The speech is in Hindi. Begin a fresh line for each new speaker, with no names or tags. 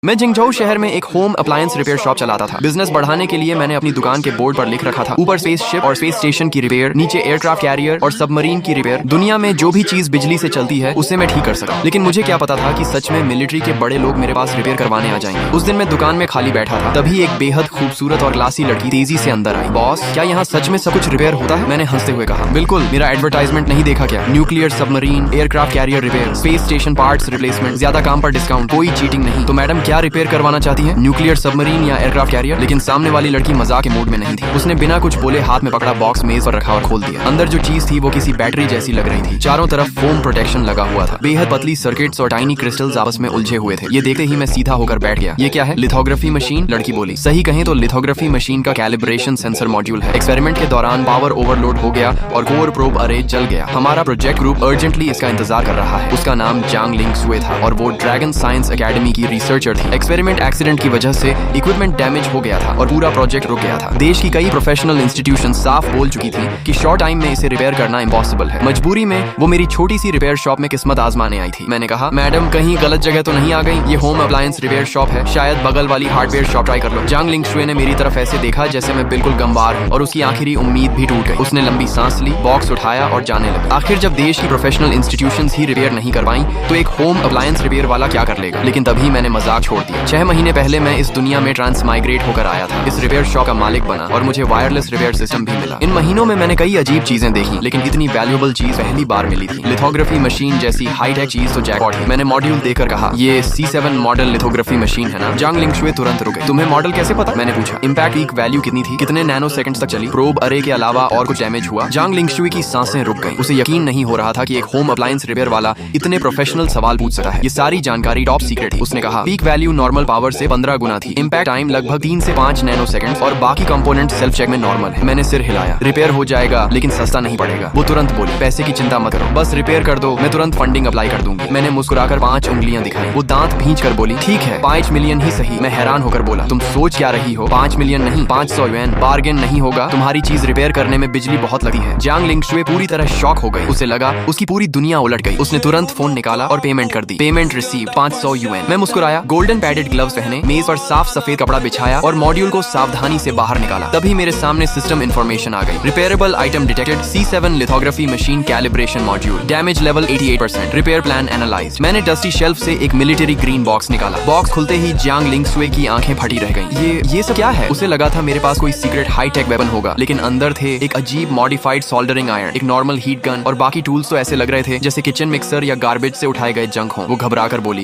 मैं जिंगझोउ शहर में एक होम अप्लायंस रिपेयर शॉप चलाता था। बिजनेस बढ़ाने के लिए मैंने अपनी दुकान के बोर्ड पर लिख रखा था, ऊपर स्पेसशिप और स्पेस स्टेशन की रिपेयर, नीचे एयरक्राफ्ट कैरियर और सबमरीन की रिपेयर। दुनिया में जो भी चीज बिजली से चलती है उसे मैं ठीक कर सकता। लेकिन मुझे क्या पता था कि सच में मिलिट्री के बड़े लोग मेरे पास रिपेयर करवाने आ जाएंगे। उस दिन मैं दुकान में खाली बैठा था, तभी एक बेहद खूबसूरत और क्लासी लड़की तेजी से अंदर आई। बॉस, क्या यहाँ सच में सब कुछ रिपेयर होता है? मैंने हंसते हुए कहा, बिल्कुल, मेरा एडवर्टाइजमेंट नहीं देखा क्या? Nuclear submarine, aircraft carrier repair, space station parts replacement, ज्यादा काम पर डिस्काउंट, कोई चीटिंग नहीं। तो मैडम क्या रिपेयर करवाना चाहती है? न्यूक्लियर सबमरीन या एयरक्राफ्ट कैरियर? लेकिन सामने वाली लड़की मजाक के मूड में नहीं थी। उसने बिना कुछ बोले हाथ में पकड़ा बॉक्स मेज पर रखा और खोल दिया। अंदर जो चीज थी वो किसी बैटरी जैसी लग रही थी। चारों तरफ फोम प्रोटेक्शन लगा हुआ था। बेहद पतली सर्किट्स और टाइनी क्रिस्टल्स आपस में उलझे हुए थे। ये देखते ही मैं सीधा होकर बैठ गया। ये क्या है? लिथोग्राफी मशीन, लड़की बोली। सही कहें तो लिथोग्राफी मशीन का कैलिब्रेशन सेंसर मॉड्यूल है। एक्सपेरिमेंट के दौरान पावर ओवरलोड हो गया और कोर प्रोब अरे जल गया। हमारा प्रोजेक्ट ग्रुप अर्जेंटली इसका इंतजार कर रहा है। उसका नाम जांग लिंग सुए था और वो ड्रैगन साइंस एकेडमी की रिसर्चर थी। एक्सपेरिमेंट एक्सीडेंट की वजह से इक्विपमेंट डैमेज हो गया था और पूरा प्रोजेक्ट रुक गया था। देश की कई प्रोफेशनल इंस्टीट्यूशन साफ बोल चुकी थी कि शॉर्ट टाइम में इसे रिपेयर करना इम्पॉसिबल है। मजबूरी में वो मेरी छोटी सी रिपेयर शॉप में किस्मत आजमाने आई थी। मैंने कहा, मैडम कहीं गलत जगह तो नहीं आ गई? ये होम अप्लायंस रिपेयर शॉप है, शायद बगल वाली हार्डवेयर शॉप ट्राई कर लो। जांग लिंग शुए ने मेरी तरफ ऐसे देखा जैसे मैं बिल्कुल गंवार हूँ और उसकी आखिरी उम्मीद भी टूट गई। उसने लंबी सांस ली, बॉक्स उठाया और जाने लगा। आखिर जब देश की प्रोफेशनल इंस्टीट्यूशंस ही रिपेयर नहीं करवाई तो एक होम अप्लायंस रिपेयर वाला क्या कर लेगा? लेकिन तभी मैंने मजाक छोड़ दिया। 6 महीने पहले मैं इस दुनिया में ट्रांसमाइग्रेट होकर आया था। इस रिपेयर शॉप का मालिक बना और मुझे वायरलेस रिपेयर सिस्टम भी मिला। इन महीनों में मैंने कई अजीब चीजें देखी, लेकिन इतनी वैल्यूएबल चीज पहली बार मिली थी। लिथोग्राफी मशीन जैसी हाईटेक चीज तो जैकपॉट है। मैंने मॉड्यूल देकर कहा, ये C7 मॉडल लिथोग्राफी मशीन है ना? जांग लिंग शुए तुरंत रुक गई। तुम्हें मॉडल कैसे पता? मैंने पूछा। इम्पैक्ट पीक वैल्यू कितनी थी? कितने नैनो सेकंड्स तक चली? प्रोब अरे के अलावा और कुछ डैमेज हुआ? जांग लिंग शुए की सांसें रुक गई। उसे यकीन नहीं हो रहा था कि एक होम अप्लायंस रिपेयर वाला इतने प्रोफेशनल सवाल पूछ सकता है। ये सारी जानकारी टॉप सीक्रेट थी। उसने कहा, पीक वैल्यू नॉर्मल पावर से 15 गुना थी। इम्पैक्ट टाइम लगभग 3 से 5 नैनो सेकंड और बाकी कंपोनेंट सेल्फ चेक में नॉर्मल है। मैंने सिर हिलाया। रिपेयर हो जाएगा लेकिन सस्ता नहीं पड़ेगा। वो तुरंत बोली, पैसे की चिंता मत करो, बस रिपेयर कर दो, मैं तुरंत फंडिंग अप्लाई कर दूंगी। मैंने मुस्कुराकर 5 उंगलियां दिखाई। वो दांत भींच कर बोली, ठीक है 5 मिलियन ही सही। मैं हैरान होकर बोला, तुम सोच क्या रही हो? 5 मिलियन नहीं, 500 युएन। बार्गेन नहीं होगा? तुम्हारी चीज रिपेयर करने में बिजली बहुत लगती है। जांग लिंग शुए पूरी तरह शॉक हो गई। उसे लगा उसकी पूरी दुनिया उलट गई। उसने तुरंत फोन निकाला और पेमेंट कर दी। Payment receive 500 UN. मैं मुस्कुराया, गोल्डन पैडेड ग्लव्स पहने, मेज पर साफ सफेद कपड़ा बिछाया और मॉड्यूल को सावधानी से बाहर निकाला। तभी मेरे सामने सिस्टम इंफॉर्मेशन आ गई। Repairable item detected, C7 lithography machine calibration module, damage level 88%, repair plan analyse. मैंने डस्टी शेल्फ से एक मिलिट्री ग्रीन बॉक्स निकाला। बॉक्स खुलते ही जांग लिंग शुए की आंखें फटी रह गईं। ये सब क्या है? उसे लगा था मेरे पास कोई सीक्रेट हाईटेक वेपन होगा, लेकिन अंदर थे एक अजीब मॉडिफाइड सोल्डरिंग आयरन, एक नॉर्मल हीट गन और बाकी टूल्स तो ऐसे लग रहे थे जैसे किचन मिक्सर या गार्बेज से उठाए गए जंक हों। वो घबराकर बोली,